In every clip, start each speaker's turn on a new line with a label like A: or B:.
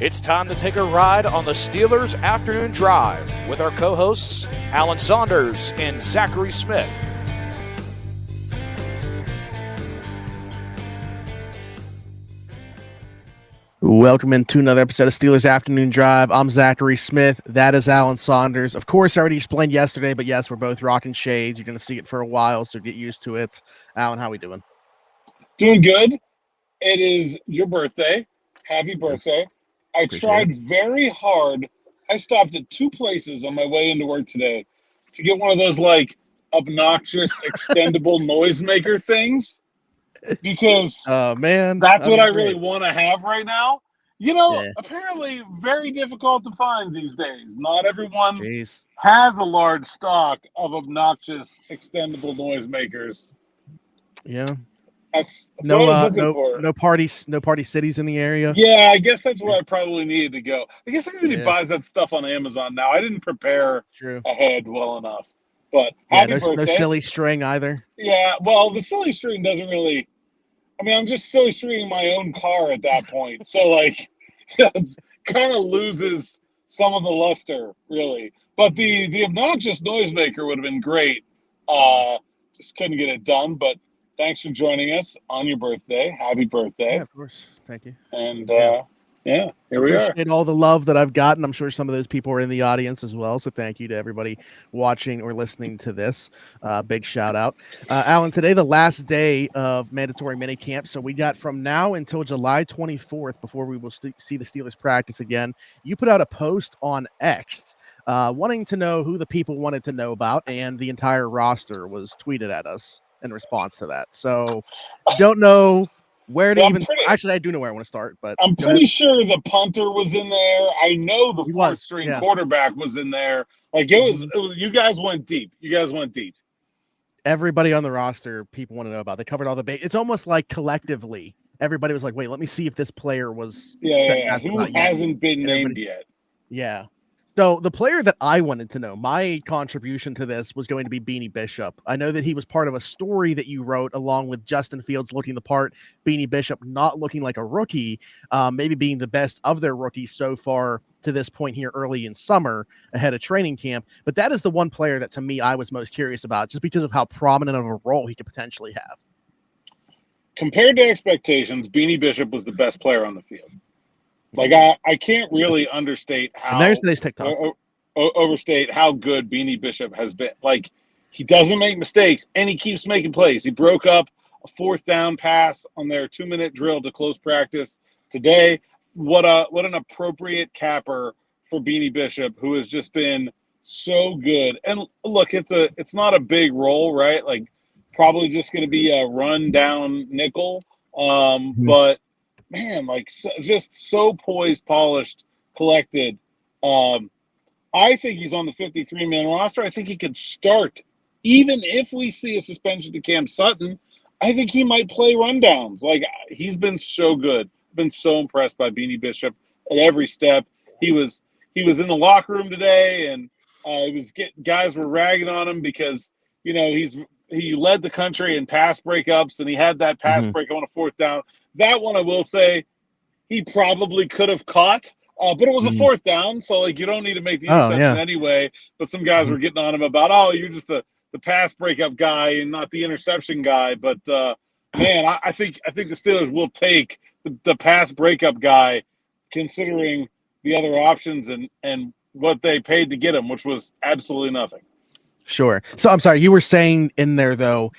A: It's time to take a ride on the Steelers Afternoon Drive with our co-hosts, Alan Saunders and Zachary Smith.
B: Welcome into another episode of Steelers Afternoon Drive. I'm Zachary Smith. That is Alan Saunders. Of course, I already explained yesterday, but yes, we're both rocking shades. You're going to see it for a while, so get used to it. Alan, how we doing?
C: Doing good. It is your birthday. Happy birthday. I tried very hard. I stopped at two places on my way into work today to get one of those, like, obnoxious, extendable noisemaker things because that's what I really want to have right now. You know, apparently very difficult to find these days. Not everyone has a large stock of obnoxious, extendable noisemakers.
B: Yeah.
C: That's what I was looking for.
B: No party cities in the area.
C: Yeah, I guess that's where I probably needed to go. I guess everybody buys that stuff on Amazon now. I didn't prepare ahead well enough. But happy birthday.
B: No silly string either.
C: Yeah, well, the silly string doesn't really – I mean, I'm just silly stringing my own car at that point. So, like, it kind of loses some of the luster, really. But the obnoxious noisemaker would have been great. Just couldn't get it done, but – thanks for joining us on your birthday. Happy birthday.
B: Yeah, of course. Thank you.
C: And, here we are.
B: Appreciate all the love that I've gotten. I'm sure some of those people are in the audience as well. So thank you to everybody watching or listening to this. Big shout out. Alan, today, the last day of mandatory minicamp. So we got from now until July 24th before we will see the Steelers practice again. You put out a post on X wanting to know who the people wanted to know about, and the entire roster was tweeted at us in response to that. So don't know where to actually I do know where I want to start, but
C: I'm pretty sure the punter was in there. I know the fourth string quarterback was in there. Like it was you guys went deep.
B: Everybody on the roster people want to know about. They covered all the It's almost like collectively everybody was like, wait, let me see if this player was
C: who hasn't been named yet.
B: Yeah. So the player that I wanted to know, my contribution to this was going to be Beanie Bishop. I know that he was part of a story that you wrote along with Justin Fields looking the part, Beanie Bishop not looking like a rookie, maybe being the best of their rookies so far to this point here early in summer ahead of training camp. But that is the one player that to me I was most curious about just because of how prominent of a role he could potentially have.
C: Compared to expectations, Beanie Bishop was the best player on the field. Like, I can't really overstate how good Beanie Bishop has been. Like, he doesn't make mistakes, and he keeps making plays. He broke up a fourth down pass on their 2-minute drill to close practice today. What an appropriate capper for Beanie Bishop, who has just been so good. And look, it's not a big role, right? Like, probably just going to be a run-down nickel, but – man, like just so poised, polished, collected. I think he's on the 53-man roster. I think he could start. Even if we see a suspension to Cam Sutton, I think he might play rundowns. Like, he's been so good. Been so impressed by Beanie Bishop at every step. He was in the locker room today, and guys were ragging on him because, you know, he led the country in pass breakups, and he had that pass break on a fourth down. That one, I will say, he probably could have caught, but it was a fourth down, so like you don't need to make the interception anyway. But some guys were getting on him about, you're just the pass breakup guy and not the interception guy. But man, I think the Steelers will take the pass breakup guy, considering the other options and what they paid to get him, which was absolutely nothing.
B: Sure. So I'm sorry, you were saying in there though,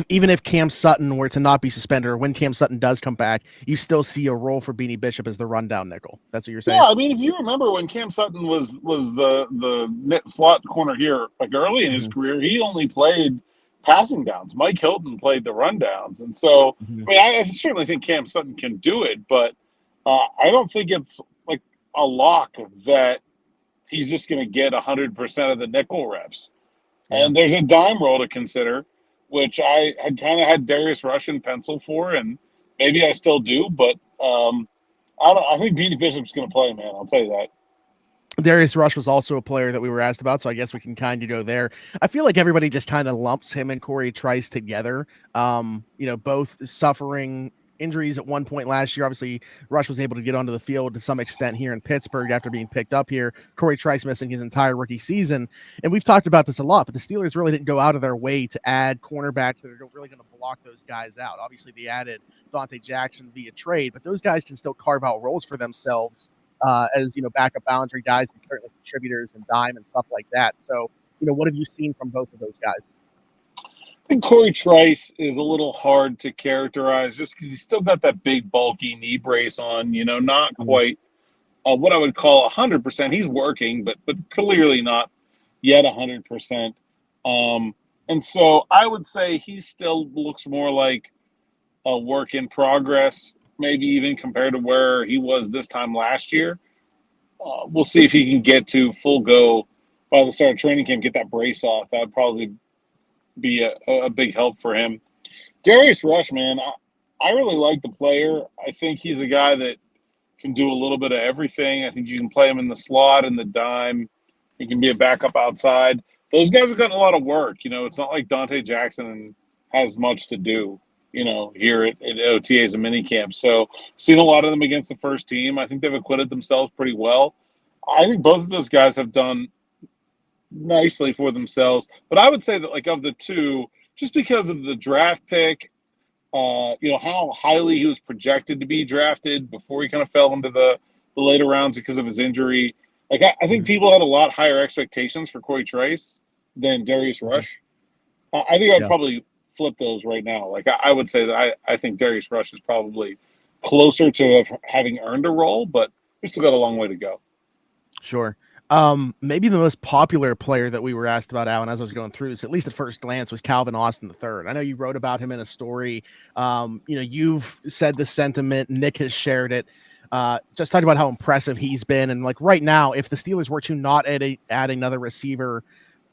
B: even if Cam Sutton were to not be suspended, or when Cam Sutton does come back, you still see a role for Beanie Bishop as the rundown nickel. That's what you're saying?
C: Yeah, I mean, if you remember when Cam Sutton was the slot corner here, like early in his career, he only played passing downs. Mike Hilton played the rundowns. And so, I mean, I certainly think Cam Sutton can do it, but I don't think it's like a lock that he's just going to get 100% of the nickel reps. Yeah. And there's a dime roll to consider, which I had kind of had Darius Rush in pencil for, and maybe I still do, but I think Beanie Bishop's going to play, man. I'll tell you that.
B: Darius Rush was also a player that we were asked about, so I guess we can kind of go there. I feel like everybody just kind of lumps him and Corey Trice together. Both suffering injuries at one point last year. Obviously, Rush was able to get onto the field to some extent here in Pittsburgh after being picked up here. Corey Trice missing his entire rookie season. And we've talked about this a lot, but the Steelers really didn't go out of their way to add cornerbacks that are really going to block those guys out. Obviously, they added Dante Jackson via trade, but those guys can still carve out roles for themselves as, backup boundary guys and certainly contributors and dime and stuff like that. So, what have you seen from both of those guys?
C: I think Corey Trice is a little hard to characterize just because he's still got that big, bulky knee brace on, not quite what I would call 100%. He's working, but clearly not yet 100%. And so I would say he still looks more like a work in progress, maybe even compared to where he was this time last year. We'll see if he can get to full go by the start of training camp, get that brace off. That would probably be a big help for him. Darius Rush, man, I really like the player. I think he's a guy that can do a little bit of everything. I think you can play him in the slot and the dime. He can be a backup outside. Those guys have gotten a lot of work. It's not like Dante Jackson has much to do, here at OTAs and minicamp. So seen a lot of them against the first team. I think they've acquitted themselves pretty well. I think both of those guys have done nicely for themselves. But I would say that, of the two, just because of the draft pick, how highly he was projected to be drafted before he kind of fell into the later rounds because of his injury. I think people had a lot higher expectations for Corey Trice than Darius Rush. I think I'd probably flip those right now. I would say that I think Darius Rush is probably closer to having earned a role, but we still got a long way to go.
B: Sure. Maybe the most popular player that we were asked about, Alan, as I was going through this, at least at first glance, was Calvin Austin III. I know you wrote about him in a story. You've said the sentiment. Nick has shared it. Just talking about how impressive he's been. And right now, if the Steelers were to not add another receiver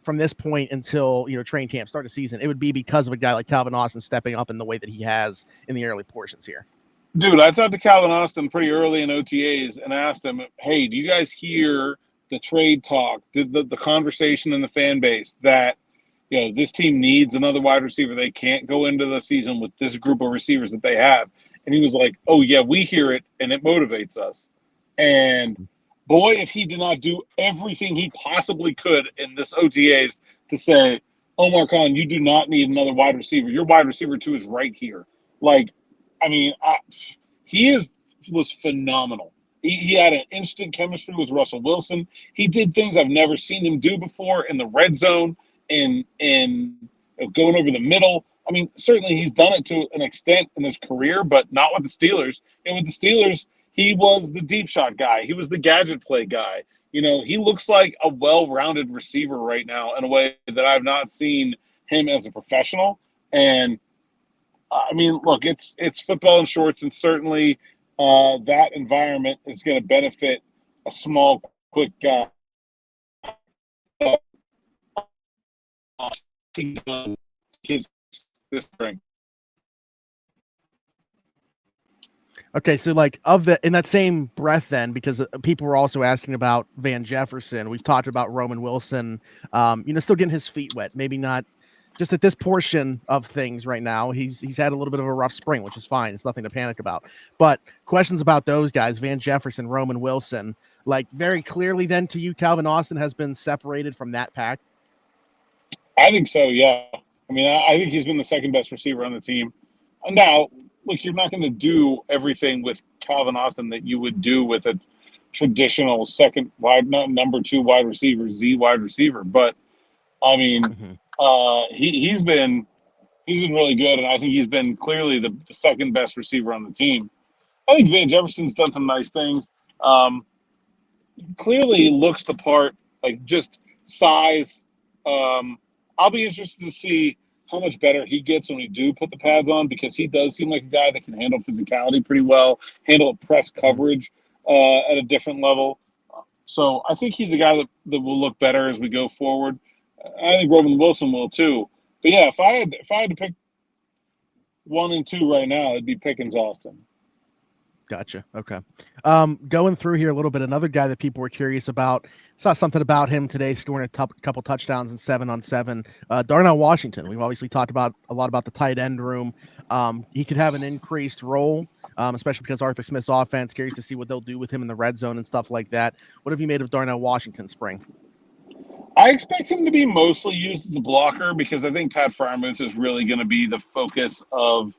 B: from this point until, training camp, start of season, it would be because of a guy like Calvin Austin stepping up in the way that he has in the early portions here.
C: Dude, I talked to Calvin Austin pretty early in OTAs and asked him, hey, do you guys hear the trade talk, the conversation in the fan base that, this team needs another wide receiver? They can't go into the season with this group of receivers that they have. And he was like, oh, yeah, we hear it, and it motivates us. And, boy, if he did not do everything he possibly could in this OTAs to say, Omar Khan, you do not need another wide receiver. Your wide receiver 2 is right here. He was phenomenal. He had an instant chemistry with Russell Wilson. He did things I've never seen him do before in the red zone and going over the middle. Certainly he's done it to an extent in his career, but not with the Steelers. And with the Steelers, he was the deep shot guy. He was the gadget play guy. He looks like a well-rounded receiver right now in a way that I've not seen him as a professional. And, look, it's football in shorts, and certainly that environment is going to benefit a small, quick guy. This spring.
B: Okay, so in that same breath then, because people were also asking about Van Jefferson, we've talked about Roman Wilson, still getting his feet wet, maybe not just at this portion of things right now. He's had a little bit of a rough spring, which is fine. It's nothing to panic about. But questions about those guys, Van Jefferson, Roman Wilson, very clearly then to you, Calvin Austin has been separated from that pack?
C: I think so, yeah. I think he's been the second best receiver on the team. Now, look, you're not going to do everything with Calvin Austin that you would do with a traditional number 2 wide receiver, Z wide receiver. But he's been really good, and I think he's been clearly the second best receiver on the team. I think Van Jefferson's done some nice things. Clearly looks the part, just size. I'll be interested to see how much better he gets when we do put the pads on, because he does seem like a guy that can handle physicality pretty well, handle press coverage at a different level. So I think he's a guy that will look better as we go forward. I think Roman Wilson will too. But yeah, if I had to pick 1 and 2 right now, it'd be Pickens Austin.
B: Gotcha. Okay. Going through here a little bit, another guy that people were curious about, saw something about him today, scoring a couple touchdowns in 7-on-7. Darnell Washington. We've obviously talked about a lot about the tight end room. He could have an increased role, especially because Arthur Smith's offense. Curious to see what they'll do with him in the red zone and stuff like that. What have you made of Darnell Washington, Spring?
C: I expect him to be mostly used as a blocker because I think Pat Freiermuth is really going to be the focus of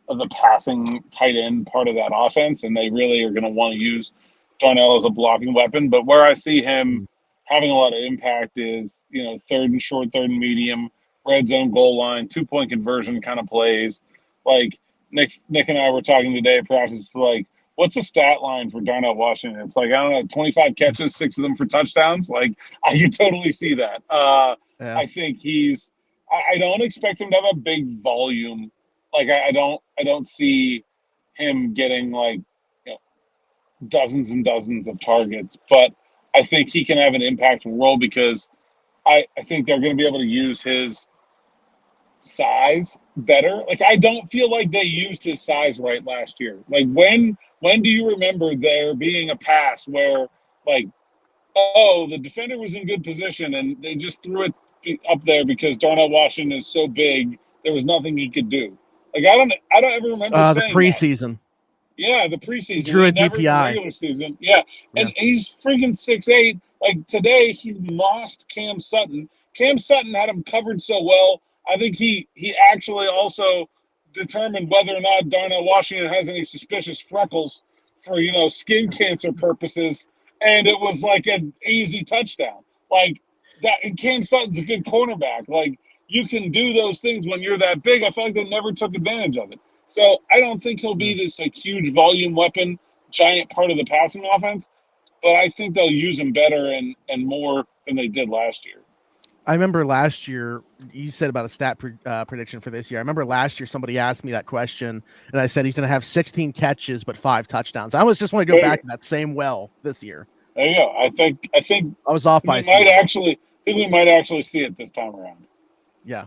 C: the passing tight end part of that offense, and they really are going to want to use Darnell as a blocking weapon. But where I see him having a lot of impact is, third and short, third and medium, red zone, goal line, 2-point conversion kind of plays. Like Nick and I were talking today, perhaps it's like, what's the stat line for Darnell Washington? It's like, I don't know, 25 catches, 6 of them for touchdowns. Like, I can totally see that.
B: Yeah.
C: I think I don't expect him to have a big volume. Like, I don't see him getting dozens and dozens of targets, but I think he can have an impactful role because I think they're going to be able to use his size better. Like, I don't feel like they used his size right last year. Like, when do you remember there being a pass where, like, oh, the defender was in good position and they just threw it up there because Darnell Washington is so big, there was nothing he could do. Like, I don't ever remember saying
B: the preseason.
C: That. Yeah, the preseason.
B: He drew a
C: never
B: DPI.
C: The regular season. Yeah. And he's freaking 6'8". Like, today he lost Cam Sutton. Cam Sutton had him covered so well. I think he actually also determined whether or not Darnell Washington has any suspicious freckles for, skin cancer purposes. And it was like an easy touchdown. Like that. And Cam Sutton's a good cornerback. Like, you can do those things when you're that big. I feel like they never took advantage of it. So I don't think he'll be this huge volume weapon, giant part of the passing offense, but I think they'll use him better and more than they did last year.
B: I remember last year, you said about a stat prediction for this year. I remember last year somebody asked me that question, and I said he's going to have 16 catches but 5 touchdowns. I was just want to go back to that same well this year.
C: There you go. I think
B: I was off by.
C: We might actually see it this time around.
B: Yeah.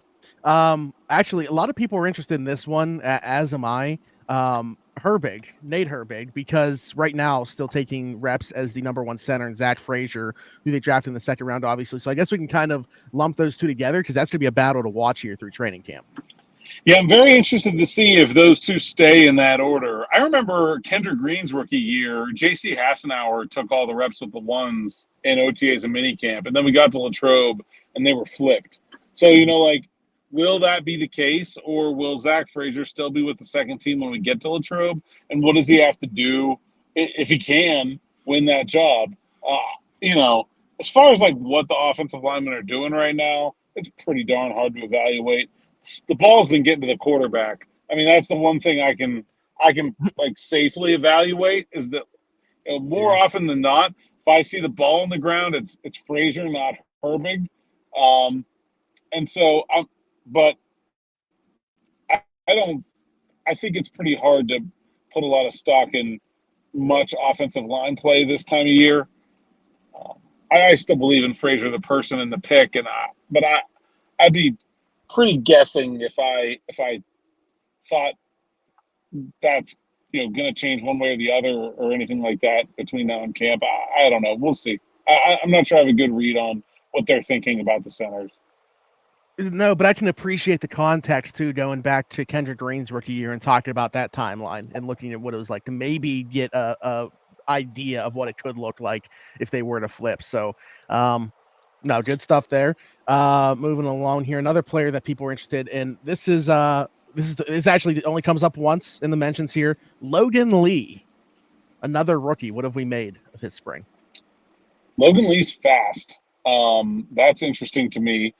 B: Actually, a lot of people are interested in this one, as am I. Nate Herbig, because right now still taking reps as the number 1 center, and Zach Frazier, who they drafted in the second round, obviously. So I guess we can kind of lump those two together because that's going to be a battle to watch here through training camp.
C: Yeah, I'm very interested to see if those two stay in that order. I remember Kendrick Green's rookie year, J.C. Hassenauer took all the reps with the ones in OTAs and minicamp, and then we got to Latrobe, and they were flipped. So, will that be the case, or will Zach Frazier still be with the second team when we get to Latrobe? And what does he have to do if he can win that job? As far as what the offensive linemen are doing right now, it's pretty darn hard to evaluate. The ball's been getting to the quarterback. I mean, that's the one thing I can safely evaluate is that more often than not, if I see the ball on the ground, it's Frazier, not Herbig. And so but I think it's pretty hard to put a lot of stock in much offensive line play this time of year. I still believe in Frazier, the person and the pick, but I'd be pretty guessing if I thought that's going to change one way or the other or anything like that between now and camp. I don't know. We'll see. I'm not sure I have a good read on what they're thinking about the centers.
B: No, but I can appreciate the context too, going back to Kendrick Green's rookie year and talking about that timeline and looking at what it was like to maybe get a idea of what it could look like if they were to flip. So, no, good stuff there. Moving along here, another player that people are interested in. This actually only comes up once in the mentions here. Logan Lee, another rookie. What have we made of his spring?
C: Logan Lee's fast. That's interesting to me.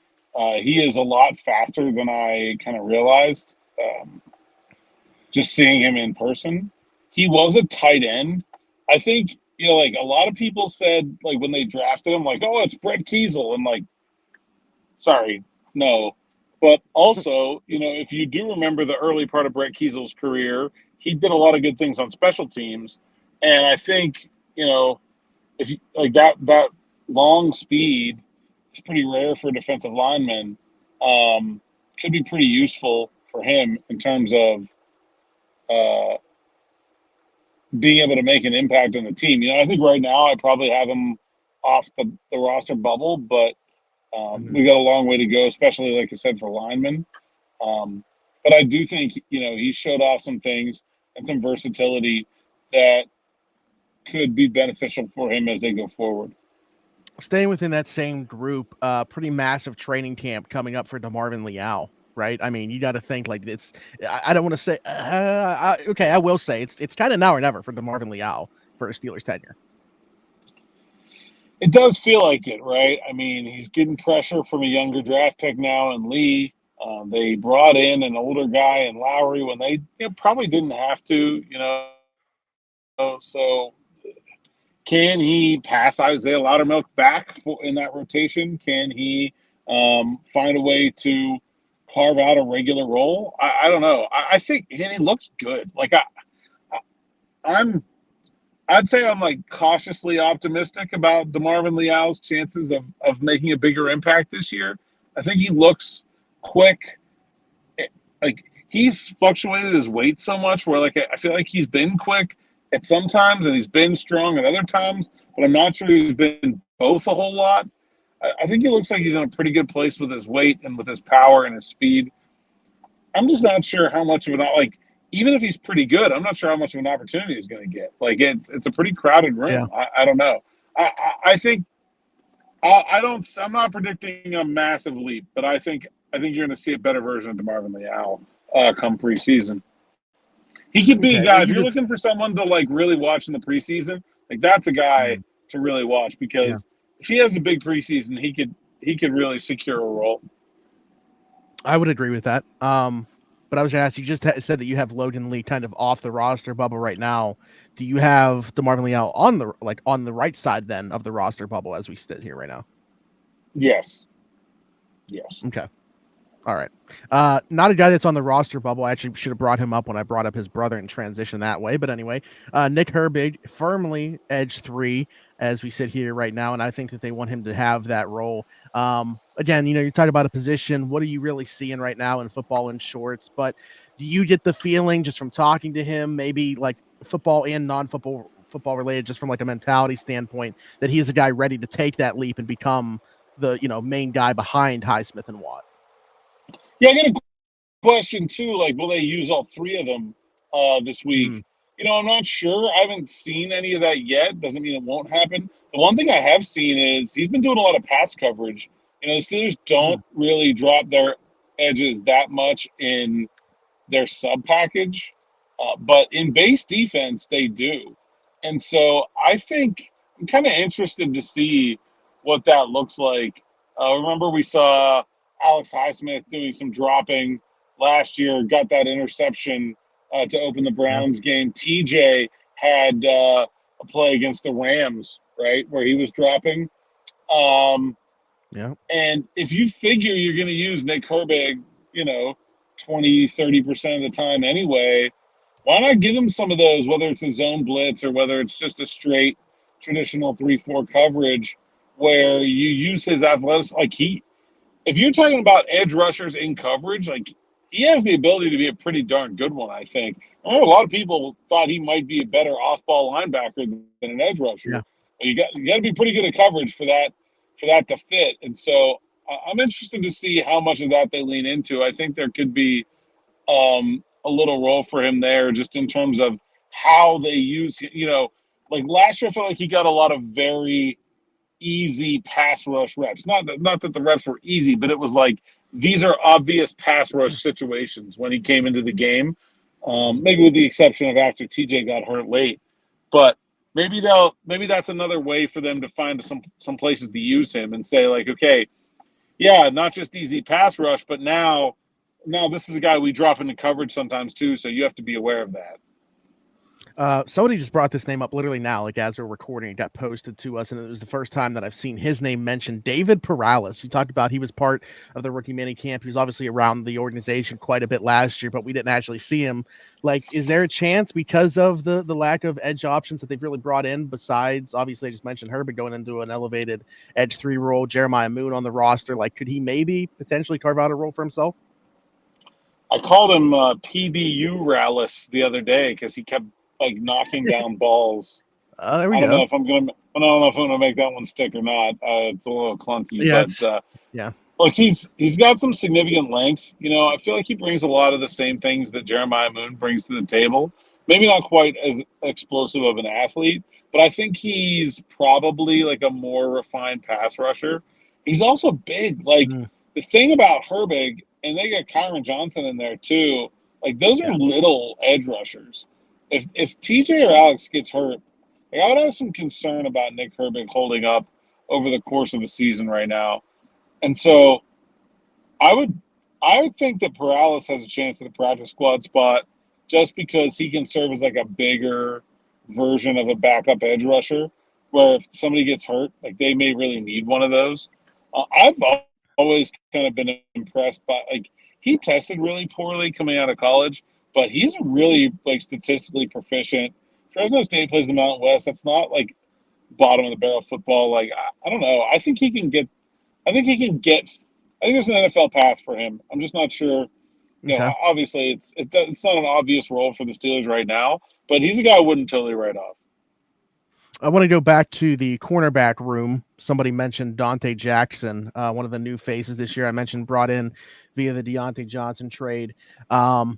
C: He is a lot faster than I kind of realized. Just seeing him in person, he was a tight end. I think, a lot of people said, when they drafted him, oh, it's Brett Kiesel. And sorry, no. But also, if you do remember the early part of Brett Kiesel's career, he did a lot of good things on special teams. And I think, if that long speed is pretty rare for defensive linemen, could be pretty useful for him in terms of being able to make an impact on the team. I think right now I probably have him off the roster bubble, but we got a long way to go, especially, like I said, for linemen. But I do think, he showed off some things and some versatility that could be beneficial for him as they go forward.
B: Staying within that same group, pretty massive training camp coming up for DeMarvin Leal, right? I mean, you got to think like this. I don't want to say, okay, I will say it's kind of now or never for DeMarvin Leal for a Steelers tenure.
C: It does feel like it, right? I mean, he's getting pressure from a younger draft pick now in Lee. They brought in an older guy in Lowry when they probably didn't have to, So can he pass Isaiah Loudermilk back in that rotation? Can he find a way to carve out a regular role? I don't know. I think he looks good. Like I'd say I'm like cautiously optimistic about DeMarvin Leal's chances of making a bigger impact this year. I think he looks quick. Like he's fluctuated his weight so much where like I feel like he's been quick at some times and he's been strong at other times, but I'm not sure he's been both a whole lot. I think he looks like he's in a pretty good place with his weight and with his power and his speed. I'm just not sure how much of an even if he's pretty good, I'm not sure how much of an opportunity he's going to get. Like it's a pretty crowded room. Yeah. I don't know. I think I'm not predicting a massive leap, but I think you're going to see a better version of DeMarvin Leal come preseason. He could be a guy. If you're looking for someone to like really watch in the preseason, like that's a guy to really watch because if he has a big preseason, he could really secure a role.
B: I would agree with that. But I was going to ask, you just said that you have Logan Lee kind of off the roster bubble right now. Do you have DeMarvin Leal on the right side then of the roster bubble as we sit here right now?
C: Yes.
B: Okay. All right. Not a guy that's on the roster bubble. I actually should have brought him up when I brought up his brother and transition that way. But anyway, Nick Herbig, firmly edge 3 as we sit here right now. And I think that they want him to have that role. Again, you talk about a position. What are you really seeing right now in football and shorts? But do you get the feeling just from talking to him, maybe like football and non-football related, just from like a mentality standpoint, that he is a guy ready to take that leap and become the, main guy behind Highsmith and Watt?
C: Yeah, I got a question too. Like, will they use all 3 of them this week? I'm not sure. I haven't seen any of that yet. Doesn't mean it won't happen. The one thing I have seen is he's been doing a lot of pass coverage. The Steelers don't really drop their edges that much in their sub package, but in base defense they do. And so I think I'm kind of interested to see what that looks like. Remember we saw Alex Highsmith doing some dropping last year, got that interception to open the Browns game. TJ had a play against the Rams, right, where he was dropping. And if you figure you're going to use Nick Herbig, 20-30% of the time anyway, why not give him some of those, whether it's a zone blitz or whether it's just a straight traditional 3-4 coverage where you use his athleticism. Like if you're talking about edge rushers in coverage, like he has the ability to be a pretty darn good one, I think. I know a lot of people thought he might be a better off-ball linebacker than an edge rusher. Yeah. But you got to be pretty good at coverage for that to fit. And so I'm interested to see how much of that they lean into. I think there could be a little role for him there just in terms of how they use, like last year I felt like he got a lot of very easy pass rush reps. Not that the reps were easy, but it was like these are obvious pass rush situations when he came into the game. Maybe with the exception of after TJ got hurt late. But maybe that's another way for them to find some places to use him and say like, okay, yeah, not just easy pass rush, but now this is a guy we drop into coverage sometimes too, so you have to be aware of that.
B: Somebody just brought this name up literally now, like as we're recording, it got posted to us, and it was the first time that I've seen his name mentioned. David Perales. You talked about he was part of the rookie minicamp. He was obviously around the organization quite a bit last year, but we didn't actually see him. Like, is there a chance because of the lack of edge options that they've really brought in, besides obviously I just mentioned Herbig going into an elevated edge 3 role, Jeremiah Moon on the roster, like could he maybe potentially carve out a role for himself?
C: I called him PBU Rallis the other day because he kept like knocking down balls.
B: There we
C: I don't
B: go.
C: know if I'm gonna make that one stick or not. It's a little clunky,
B: Yeah,
C: but
B: yeah.
C: look, he's got some significant length. I feel like he brings a lot of the same things that Jeremiah Moon brings to the table. Maybe not quite as explosive of an athlete, but I think he's probably like a more refined pass rusher. He's also big. Like the thing about Herbig, and they got Kyron Johnson in there too. Like those are little edge rushers. If TJ or Alex gets hurt, like, I would have some concern about Nick Herbig holding up over the course of the season right now. And so I would think that Perales has a chance at a practice squad spot just because he can serve as like a bigger version of a backup edge rusher where if somebody gets hurt, like they may really need one of those. I've always kind of been impressed by like he tested really poorly coming out of college, but he's really like statistically proficient. Fresno State plays the Mountain West. That's not like bottom of the barrel football. Like I don't know. I think he can get. I think there's an NFL path for him. I'm just not sure. Obviously, it's not an obvious role for the Steelers right now, but he's a guy I wouldn't totally write off.
B: I want to go back to the cornerback room. Somebody mentioned Dante Jackson, one of the new faces this year. I mentioned brought in via the Deontay Johnson trade.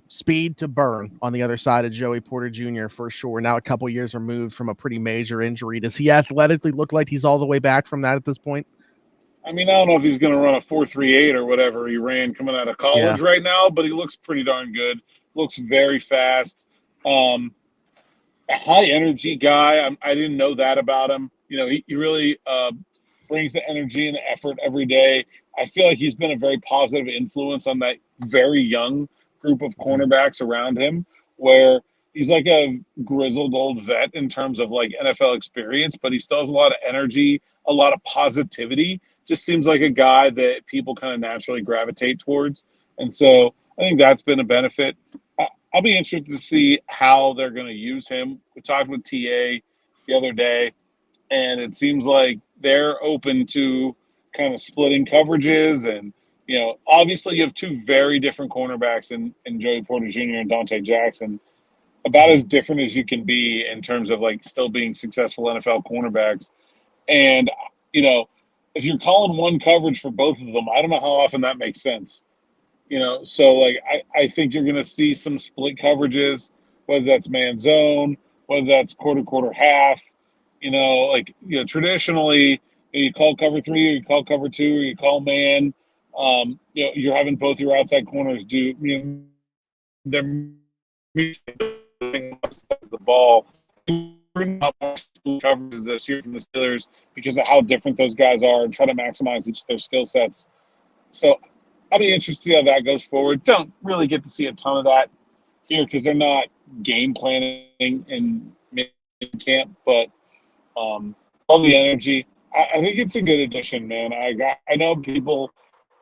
B: Speed to burn on the other side of Joey Porter Jr. for sure. Now a couple years removed from a pretty major injury. Does he athletically look like he's all the way back from that at this point?
C: I mean, I don't know if he's going to run a 4.38 or whatever he ran coming out of college right now, but he looks pretty darn good. Looks very fast. A high energy guy. I didn't know that about him. He really brings the energy and the effort every day. I feel like he's been a very positive influence on that very young group of cornerbacks around him, where he's like a grizzled old vet in terms of like NFL experience, but he still has a lot of energy, a lot of positivity. Just seems like a guy that people kind of naturally gravitate towards. And so I think that's been a benefit. I'll be interested to see how they're going to use him. We talked with TA the other day, and it seems like they're open to kind of splitting coverages. And, obviously you have two very different cornerbacks in Joey Porter Jr. and Dante Jackson, about as different as you can be in terms of like still being successful NFL cornerbacks. And, if you're calling one coverage for both of them, I don't know how often that makes sense. So like I think you're going to see some split coverages, whether that's man zone, whether that's quarter half. Traditionally you call cover 3 or you call cover 2 or you call man. You're having both your outside corners do they're the ball. Coverages this year from the Steelers because of how different those guys are and try to maximize each of their skill sets. So I'll be interested to see how that goes forward. Don't really get to see a ton of that here because they're not game planning in camp, but all the energy. I think it's a good addition, man. I know people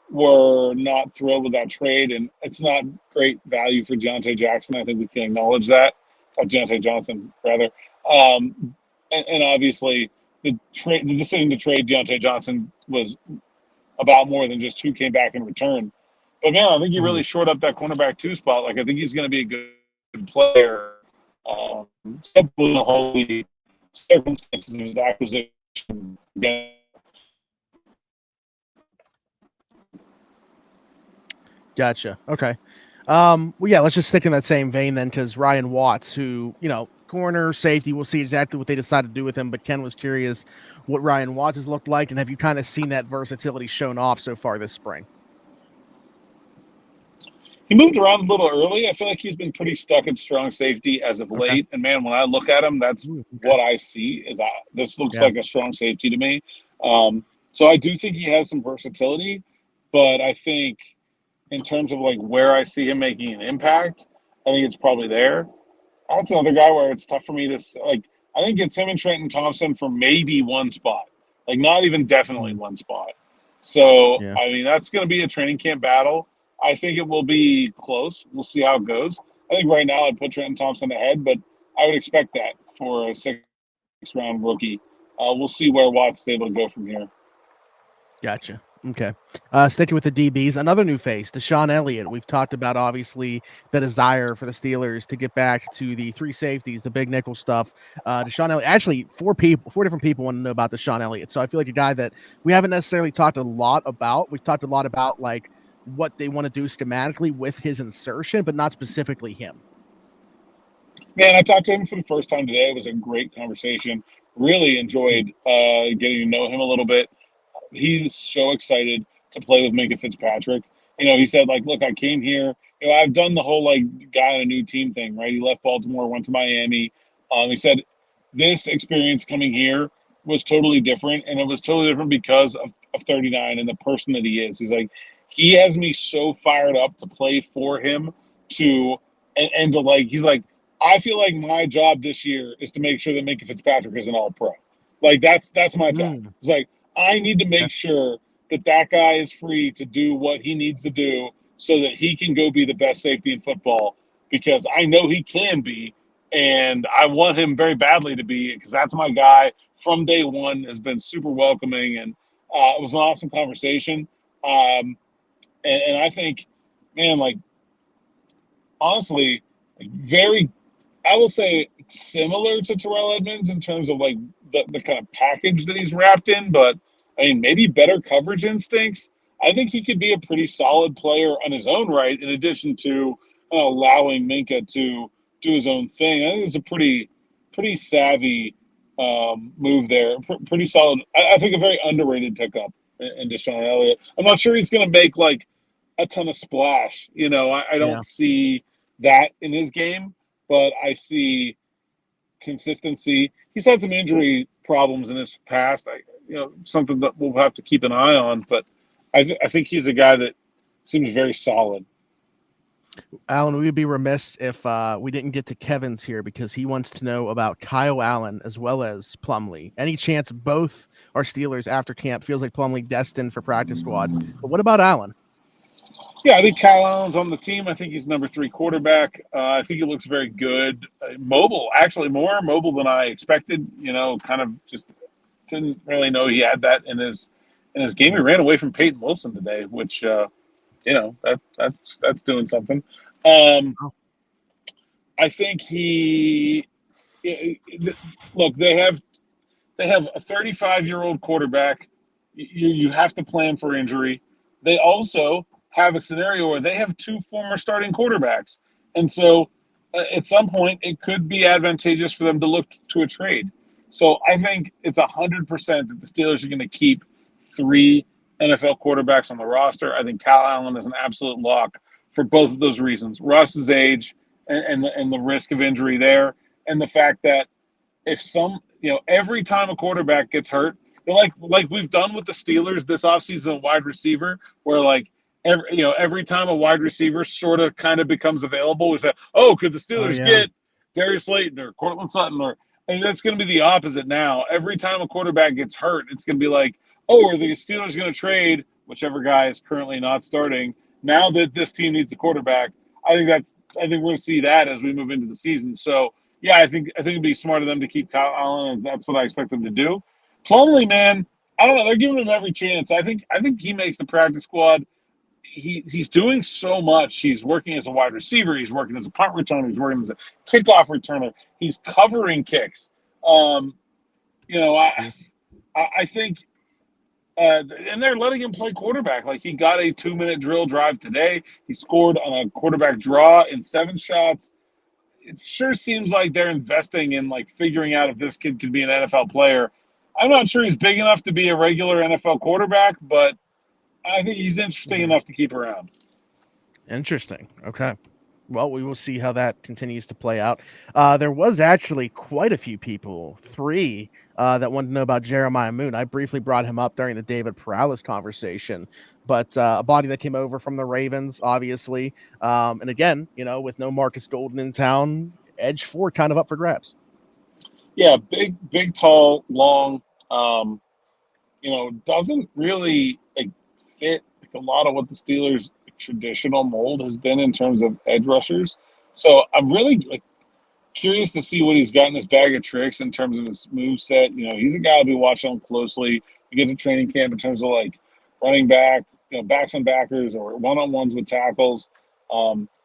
C: were not thrilled with that trade, and it's not great value for Deontay Jackson. I think we can acknowledge that. Deontay Johnson, rather. And obviously, the decision to trade Deontay Johnson was about more than just who came back in return. But, man, I think you really shored up that cornerback 2 spot. Like, I think he's going to be a good player. The whole circumstances of his acquisition.
B: Gotcha. Okay. Well, yeah, let's just stick in that same vein then, because Ryan Watts, who, corner, safety, we'll see exactly what they decide to do with him. But Ken was curious what Ryan Watts has looked like, and have you kind of seen that versatility shown off so far this spring?
C: He moved around a little early. I feel like he's been pretty stuck at strong safety as of late. And, man, when I look at him, that's what I see is this looks like a strong safety to me. So I do think he has some versatility, but I think in terms of like where I see him making an impact, I think it's probably there. That's another guy where it's tough for me to like. I think it's him and Trenton Thompson for maybe one spot, like not even definitely one spot. So I mean, that's going to be a training camp battle. I think it will be close. We'll see how it goes. I think right now I'd put Trenton Thompson ahead, but I would expect that for a 6th round rookie. We'll see where Watts is able to go from here.
B: Gotcha. Okay. Sticking with the DBs, another new face, Deshawn Elliott. We've talked about, obviously, the desire for the Steelers to get back to the three safeties, the big nickel stuff. Deshawn Elliott, actually, four different people want to know about Deshawn Elliott. So I feel like a guy that we haven't necessarily talked a lot about. We've talked a lot about, like, what they want to do schematically with his insertion, but not specifically him.
C: Man, I talked to him for the first time today. It was a great conversation. Really enjoyed getting to know him a little bit. He's so excited to play with Minka Fitzpatrick. He said, like, look, I came here. I've done the whole, like, guy on a new team thing, right? He left Baltimore, went to Miami. He said this experience coming here was totally different, and it was totally different because of 39 and the person that he is. He's like, he has me so fired up to play for him and to, like, he's like, I feel like my job this year is to make sure that Minka Fitzpatrick is an all-pro. Like, that's my job. It's like, I need to make sure that guy is free to do what he needs to do so that he can go be the best safety in football, because I know he can be, and I want him very badly to be, because that's my guy from day one, has been super welcoming, and it was an awesome conversation. And I think, man, like, honestly, I will say similar to Terrell Edmonds in terms of, like, the kind of package that he's wrapped in, but I mean, maybe better coverage instincts. I think he could be a pretty solid player on his own right, in addition to allowing Minka to do his own thing. I think it's a pretty savvy move there. Pretty solid. I think a very underrated pickup in Deshaun Elliott. I'm not sure he's going to make, like, a ton of splash. I don't see that in his game, but I see consistency. He's had some injury problems in his past. Something that we'll have to keep an eye on. But I think he's a guy that seems very solid.
B: Alan, we would be remiss if we didn't get to Kevin's here, because he wants to know about Kyle Allen as well as Plumlee. Any chance both are Steelers after camp? Feels like Plumlee destined for practice squad. But what about Allen?
C: Yeah, I think Kyle Allen's on the team. I think he's number 3 quarterback. I think he looks very good. Mobile, actually more mobile than I expected. Kind of just didn't really know he had that in his game. He ran away from Peyton Wilson today, which that's doing something. I think look, they have a 35-year-old quarterback. You have to plan for injury. They also have a scenario where they have 2 former starting quarterbacks. And so at some point it could be advantageous for them to look to a trade. So I think it's 100% that the Steelers are going to keep 3 NFL quarterbacks on the roster. I think Kyle Allen is an absolute lock for both of those reasons. Russ's age and the risk of injury there, and the fact that if every time a quarterback gets hurt, like we've done with the Steelers this offseason, a wide receiver, where, like, every time a wide receiver sort of kind of becomes available, we say, could the Steelers get Darius Slayton or Cortland Sutton? And that's going to be the opposite now. Every time a quarterback gets hurt, it's going to be like, are the Steelers going to trade whichever guy is currently not starting now that this team needs a quarterback? I think we're going to see that as we move into the season. So yeah, I think it'd be smart of them to keep Kyle Allen, and that's what I expect them to do. Plumlee, man, I don't know. They're giving him every chance. I think he makes the practice squad. He's doing so much. He's working as a wide receiver. He's working as a punt returner. He's working as a kickoff returner. He's covering kicks. I think, and they're letting him play quarterback. Like, he got a 2-minute drill drive today. He scored on a quarterback draw in 7 shots. It sure seems like they're investing in, like, figuring out if this kid could be an NFL player. I'm not sure he's big enough to be a regular NFL quarterback, but I think he's interesting enough to keep around.
B: Interesting. Okay. Well, we will see how that continues to play out. There was actually quite a few people, 3, that wanted to know about Jeremiah Moon. I briefly brought him up during the David Perales conversation, but a body that came over from the Ravens, obviously. And again, with no Marcus Golden in town, edge 4 kind of up for grabs.
C: Yeah, big, tall, long, doesn't really, like, fit a lot of what the Steelers' traditional mold has been in terms of edge rushers. So I'm really, like, curious to see what he's got in his bag of tricks in terms of his move set. He's a guy I'll be watching closely. We get to training camp in terms of, like, running back, backs on backers or one-on-ones with tackles.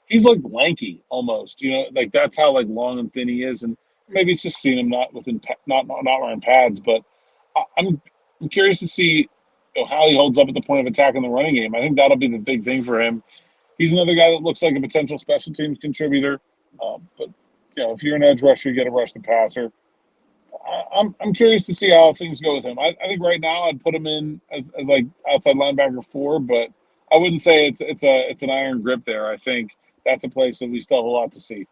C: He's like lanky almost, like that's how like long and thin he is. And maybe it's just seeing him not wearing pads, but I'm curious to see how he holds up at the point of attack in the running game. I think that'll be the big thing for him. He's another guy that looks like a potential special teams contributor. But if you're an edge rusher, you got to rush the passer. I'm curious to see how things go with him. I think right now I'd put him in as like outside linebacker 4, but I wouldn't say it's an iron grip there. I think that's a place that we still have a lot to see.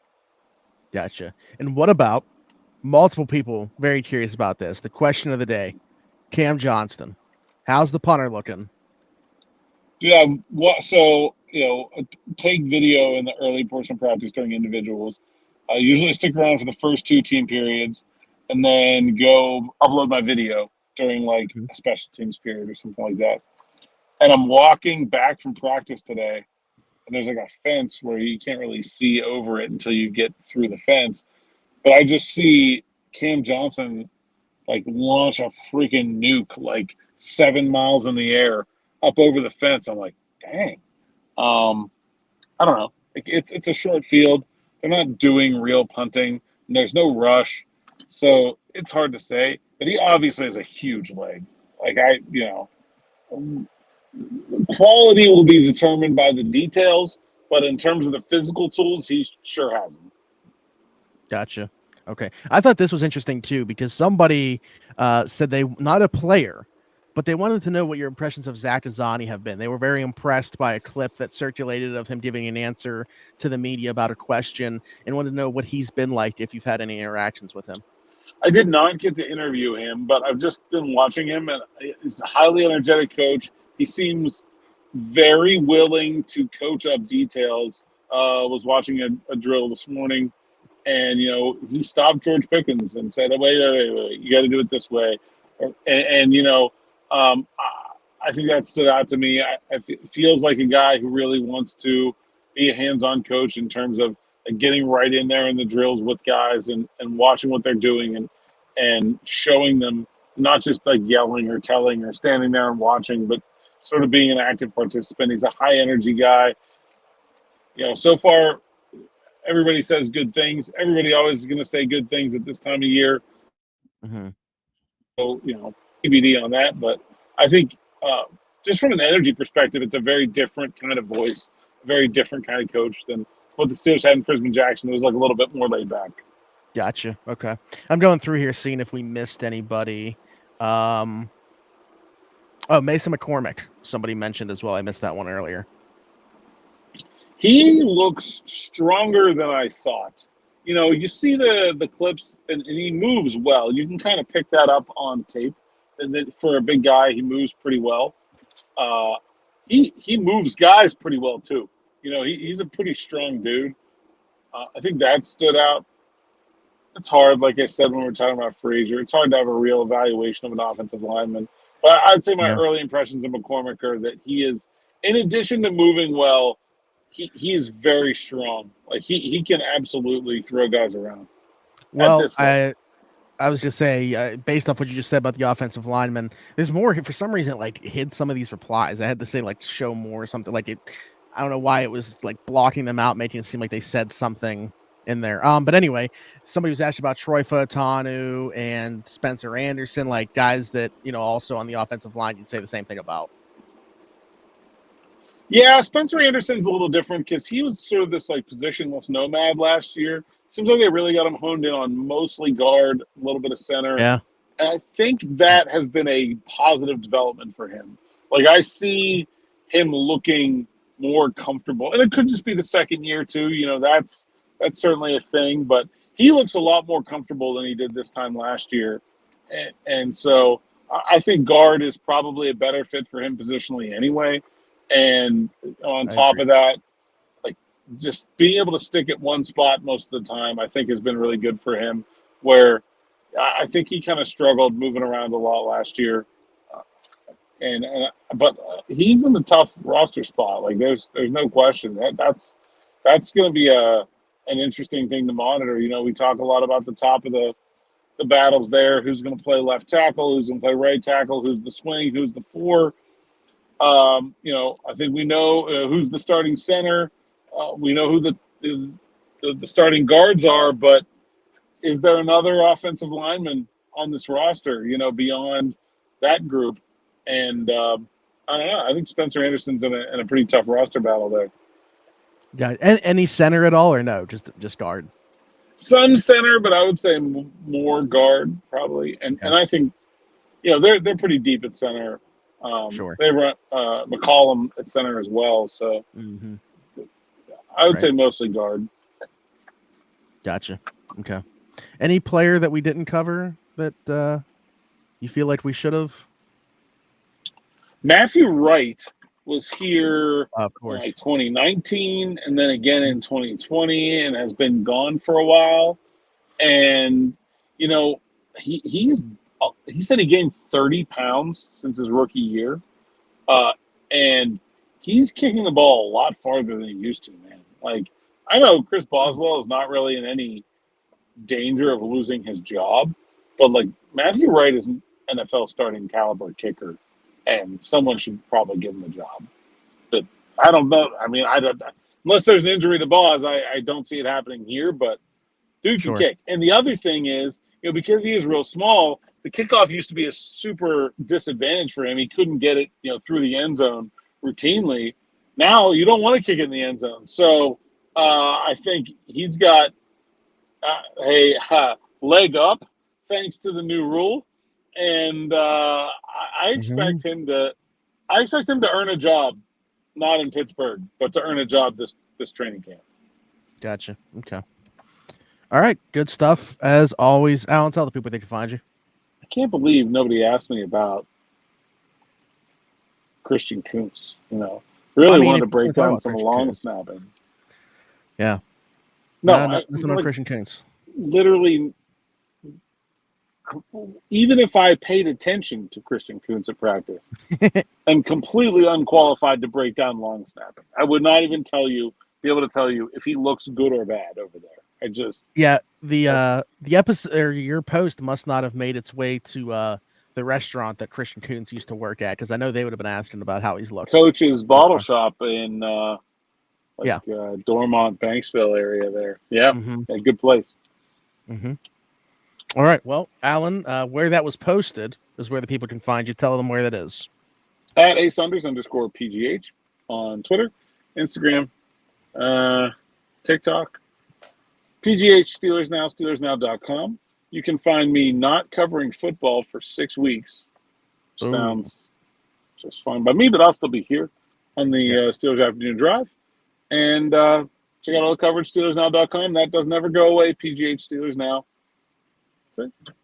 B: Gotcha. And what about multiple people very curious about this? The question of the day: Cam Johnston, how's the punter looking?
C: Yeah. So take video in the early portion of practice during individuals. Usually stick around for the first 2 team periods, and then go upload my video during like a special teams period or something like that. And I'm walking back from practice today, and there's like a fence where you can't really see over it until you get through the fence. But I just see Cam Johnson like launch a freaking nuke like 7 miles in the air up over the fence. I'm like, dang. I don't know. It's a short field. They're not doing real punting, and there's no rush. So it's hard to say, but he obviously has a huge leg. Like quality will be determined by the details, but in terms of the physical tools, he sure has them.
B: Gotcha. Okay. I thought this was interesting too, because somebody said not a player, but they wanted to know what your impressions of Zach Azzani have been. They were very impressed by a clip that circulated of him giving an answer to the media about a question, and wanted to know what he's been like if you've had any interactions with him.
C: I did not get to interview him, but I've just been watching him, and he's a highly energetic coach. He seems very willing to coach up details. Was watching a drill this morning, and he stopped George Pickens and said, wait, you got to do it this way. I think that stood out to me. It feels like a guy who really wants to be a hands-on coach in terms of getting right in there in the drills with guys and watching what they're doing and showing them, not just like yelling or telling or standing there and watching, but sort of being an active participant. He's a high-energy guy. So far, everybody says good things. Everybody always is going to say good things at this time of year.
B: Mm-hmm.
C: So, TBD on that. But I think just from an energy perspective, it's a very different kind of voice, a very different kind of coach than what the Steelers had in Frisman Jackson. It was like a little bit more laid back.
B: Gotcha. Okay. I'm going through here seeing if we missed anybody. Mason McCormick, somebody mentioned as well. I missed that one earlier.
C: He looks stronger than I thought. You see the clips, and he moves well. You can kind of pick that up on tape. And then for a big guy, he moves pretty well. He moves guys pretty well too. He's a pretty strong dude. I think that stood out. It's hard, like I said, when we were talking about Frazier, it's hard to have a real evaluation of an offensive lineman. But I'd say my early impressions of McCormick are that he is, in addition to moving well, he is very strong. Like he can absolutely throw guys around.
B: Well, I was going to say, based off what you just said about the offensive lineman, there's more. For some reason, it like hid some of these replies. I had to say like show more or something. Like it, I don't know why it was like blocking them out, making it seem like they said something in there. But anyway, somebody was asking about Troy Fautanu and Spencer Anderson, like guys that also on the offensive line you'd say the same thing about.
C: Yeah, Spencer Anderson's a little different because he was sort of this like positionless nomad last year. Seems like they really got him honed in on mostly guard, a little bit of center.
B: Yeah.
C: And I think that has been a positive development for him. Like I see him looking more comfortable. And it could just be the second year too. That's certainly a thing, but he looks a lot more comfortable than he did this time last year. And so I think guard is probably a better fit for him positionally anyway. And on top of that, like just being able to stick at one spot most of the time, I think has been really good for him, where I think he kind of struggled moving around a lot last year. But he's in the tough roster spot. Like there's no question that's going to be an interesting thing to monitor. We talk a lot about the top of the battles there. Who's going to play left tackle? Who's going to play right tackle? Who's the swing? Who's the 4? I think we know who's the starting center. We know who the starting guards are, but is there another offensive lineman on this roster, beyond that group? And I don't know. I think Spencer Anderson's in a pretty tough roster battle there.
B: Yeah, any center at all, or no? Just guard.
C: Some center, but I would say more guard probably. And I think, they're pretty deep at center.
B: Sure.
C: They run McCollum at center as well. So I would say mostly guard.
B: Gotcha. Okay. Any player that we didn't cover that you feel like we should have?
C: Matthew Wright was here
B: of course.
C: Like 2019 and then again in 2020 and has been gone for a while. And, he said he gained 30 pounds since his rookie year. And he's kicking the ball a lot farther than he used to, man. Like, I know Chris Boswell is not really in any danger of losing his job, but like Matthew Wright is an NFL starting caliber kicker, and someone should probably give him a job. But I don't know. I mean, I don't, unless there's an injury to Boz, I don't see it happening here, but dude can kick. And the other thing is, because he is real small, the kickoff used to be a super disadvantage for him. He couldn't get it, through the end zone routinely. Now you don't want to kick it in the end zone. So I think he's got a leg up thanks to the new rule. And I expect him to earn a job, not in Pittsburgh, but to earn a job this training camp.
B: Gotcha. Okay. All right. Good stuff. As always, Alan, tell the people they can find you.
C: I can't believe nobody asked me about Christian Kuntz. Wanted to break down some long snapping.
B: Yeah.
C: No,
B: nothing on Christian Kuntz.
C: Literally, even if I paid attention to Christian Kuntz at practice, I'm completely unqualified to break down long snapping. I would not even be able to tell you if he looks good or bad over there.
B: The episode or your post must not have made its way to the restaurant that Christian Kuntz used to work at, because I know they would have been asking about how he's looking.
C: Coach's Bottle Shop in Dormont, Banksville area there. Yeah, a good place.
B: All right. Well, Alan, where that was posted is where the people can find you. Tell them where that is.
C: At @Saunders_PGH on Twitter, Instagram, TikTok. PGH Steelers Now, SteelersNow.com. You can find me not covering football for 6 weeks. Sounds just fine by me, but I'll still be here on the Steelers Afternoon Drive. And check out all the coverage, SteelersNow.com. That doesn't ever go away. PGH Steelers Now. That's it.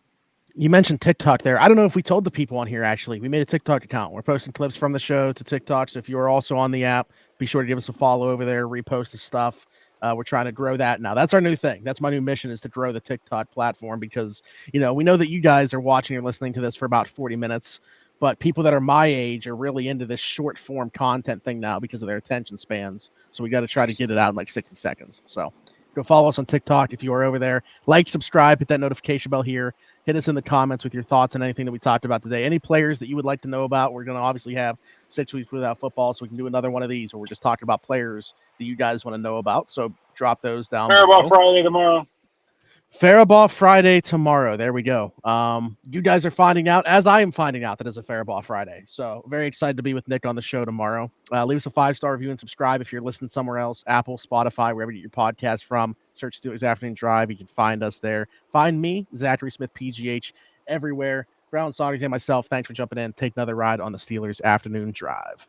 B: You mentioned TikTok there. I don't know if we told the people on here, actually. We made a TikTok account. We're posting clips from the show to TikTok. So if you are also on the app, be sure to give us a follow over there, repost the stuff. We're trying to grow that now. That's our new thing. That's my new mission, is to grow the TikTok platform, because, we know that you guys are watching or listening to this for about 40 minutes, but people that are my age are really into this short form content thing now because of their attention spans. So we got to try to get it out in like 60 seconds. So go follow us on TikTok if you are over there. Like, subscribe, hit that notification bell here. Hit us in the comments with your thoughts on anything that we talked about today. Any players that you would like to know about. We're going to obviously have 6 weeks without football, so we can do another one of these where we're just talking about players that you guys want to know about. So drop those down.
C: Fairball Friday tomorrow.
B: Fairball Friday tomorrow. There we go. You guys are finding out, as I am finding out, that it's a Fairball Friday. So very excited to be with Nick on the show tomorrow. Leave us a 5-star review and subscribe if you're listening somewhere else. Apple, Spotify, wherever you get your podcast from. Search Steelers Afternoon Drive. You can find us there. Find me, Zachary Smith, PGH, everywhere. Brown Saunders and myself, thanks for jumping in. Take another ride on the Steelers Afternoon Drive.